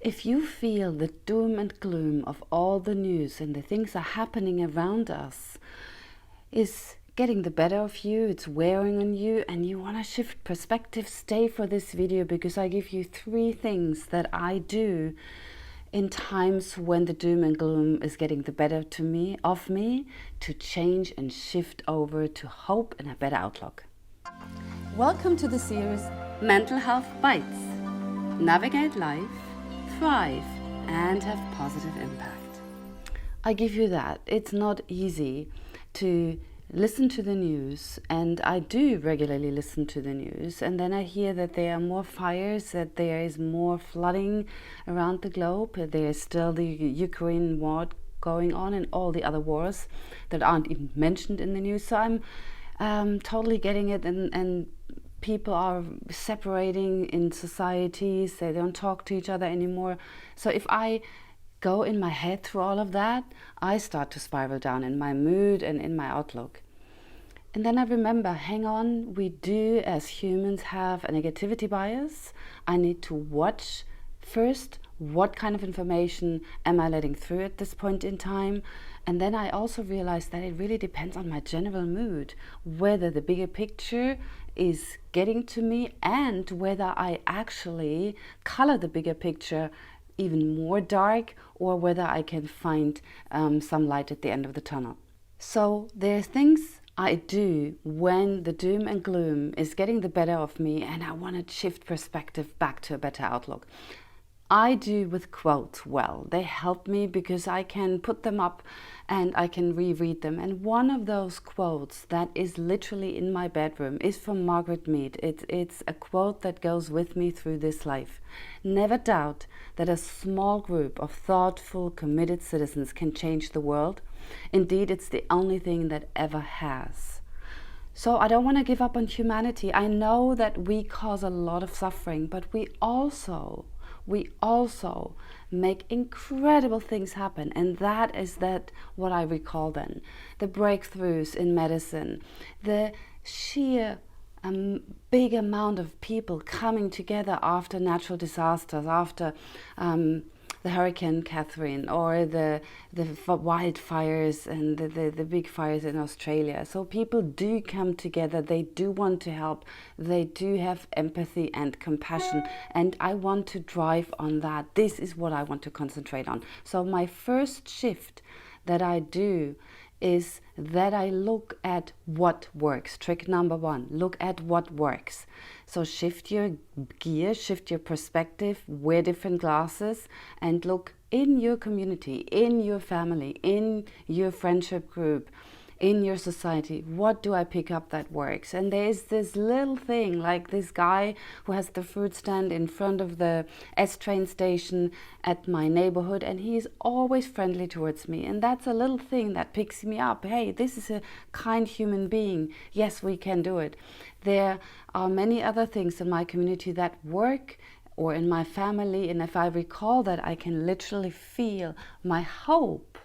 If you feel the doom and gloom of all the news and the things are happening around us is getting the better of you, it's wearing on you, and you want to shift perspective, stay for this video because I give you 3 things that I do in times when the doom and gloom is getting the better of me to change and shift over to hope and a better outlook. Welcome to the series Mental Health Bites. Navigate life, thrive, and have positive impact. I give you that. It's not easy to listen to the news, and I do regularly listen to the news, and then I hear that there are more fires, that there is more flooding around the globe, there is still the Ukraine war going on and all the other wars that aren't even mentioned in the news. So I'm totally getting it, and people are separating in societies, they don't talk to each other anymore. So if I go in my head through all of that, I start to spiral down in my mood and in my outlook. And then I remember, hang on, we do as humans have a negativity bias. I need to watch first what kind of information am I letting through at this point in time. And then I also realized that it really depends on my general mood, whether the bigger picture is getting to me and whether I actually color the bigger picture even more dark, or whether I can find some light at the end of the tunnel. So there are things I do when the doom and gloom is getting the better of me and I want to shift perspective back to a better outlook. I do with quotes well. They help me because I can put them up and I can reread them. And one of those quotes that is literally in my bedroom is from Margaret Mead. It's a quote that goes with me through this life. Never doubt that a small group of thoughtful, committed citizens can change the world. Indeed, it's the only thing that ever has. So I don't want to give up on humanity. I know that we cause a lot of suffering, but we also make incredible things happen, and that is what I recall then. The breakthroughs in medicine, the sheer big amount of people coming together after natural disasters, after the Hurricane Catherine or the wildfires and the big fires in Australia. So people do come together, they do want to help, they do have empathy and compassion, and I want to drive on that. This is what I want to concentrate on. So my first shift that I do is that I look at what works. Trick number 1, look at what works. So shift your gear, shift your perspective, wear different glasses, and look in your community, in your family, in your friendship group, in your society. What do I pick up that works? And there's this little thing, like this guy who has the fruit stand in front of the S-train station at my neighborhood, and he's always friendly towards me. And that's a little thing that picks me up. Hey, this is a kind human being. Yes, we can do it. There are many other things in my community that work, or in my family, and if I recall that, I can literally feel my hope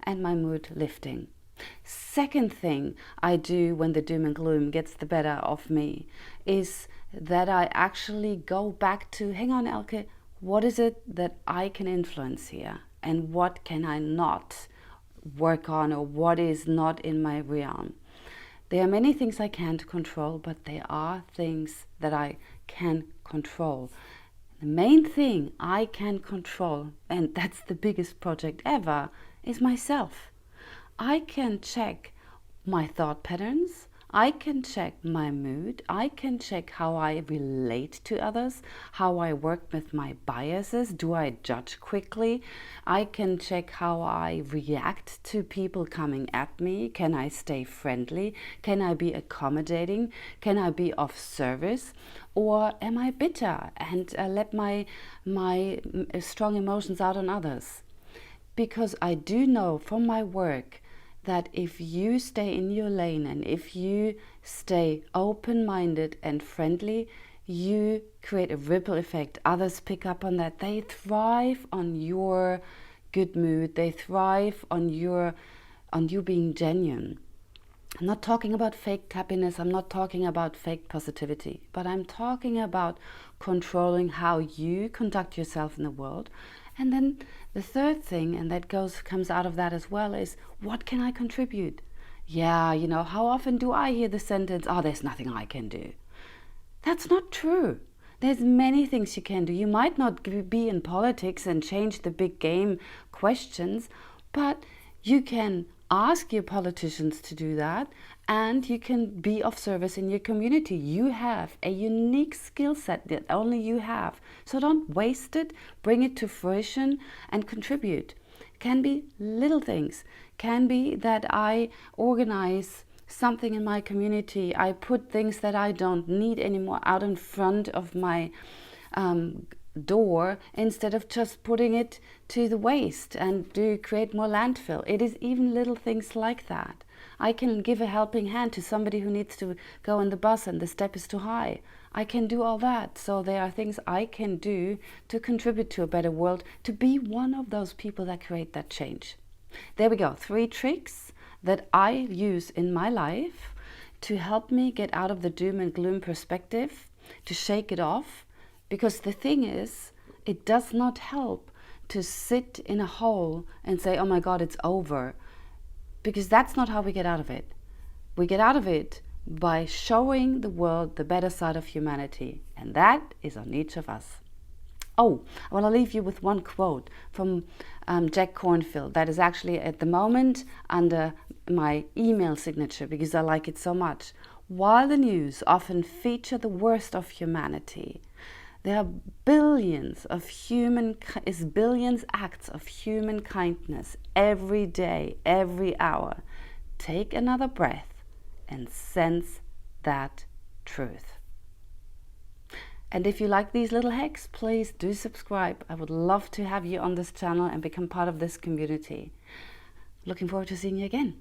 and my mood lifting. Second thing I do when the doom and gloom gets the better of me is that I actually go back to, hang on, Elke, what is it that I can influence here? And what can I not work on, or what is not in my realm? There are many things I can't control, but there are things that I can control. The main thing I can control, and that's the biggest project ever, is myself. I can check my thought patterns, I can check my mood, I can check how I relate to others, how I work with my biases, do I judge quickly, I can check how I react to people coming at me, can I stay friendly, can I be accommodating, can I be of service, or am I bitter and let my strong emotions out on others? Because I do know from my work that if you stay in your lane and if you stay open-minded and friendly, you create a ripple effect. Others pick up on that. They thrive on your good mood. They thrive on you being genuine. I'm not talking about fake happiness, I'm not talking about fake positivity, but I'm talking about controlling how you conduct yourself in the world. And then the third thing, and that comes out of that as well, is what can I contribute? Yeah, how often do I hear the sentence, oh, there's nothing I can do? That's not true. There's many things you can do. You might not be in politics and change the big game questions, but you can ask your politicians to do that, and you can be of service in your community. You have a unique skill set that only you have. So don't waste it, bring it to fruition and contribute. Can be little things. Can be that I organize something in my community. I put things that I don't need anymore out in front of my door instead of just putting it to the waste and do create more landfill. It is even little things like that. I can give a helping hand to somebody who needs to go on the bus and the step is too high. I can do all that. So there are things I can do to contribute to a better world, to be one of those people that create that change. There we go. 3 tricks that I use in my life to help me get out of the doom and gloom perspective, to shake it off. Because the thing is, it does not help to sit in a hole and say, oh my God, it's over. Because that's not how we get out of it. We get out of it by showing the world the better side of humanity. And that is on each of us. Oh, I want to leave you with one quote from Jack Cornfield that is actually at the moment under my email signature because I like it so much. While the news often feature the worst of humanity, there are billions acts of human kindness every day, every hour. Take another breath and sense that truth. And if you like these little hacks, please do subscribe. I would love to have you on this channel and become part of this community. Looking forward to seeing you again.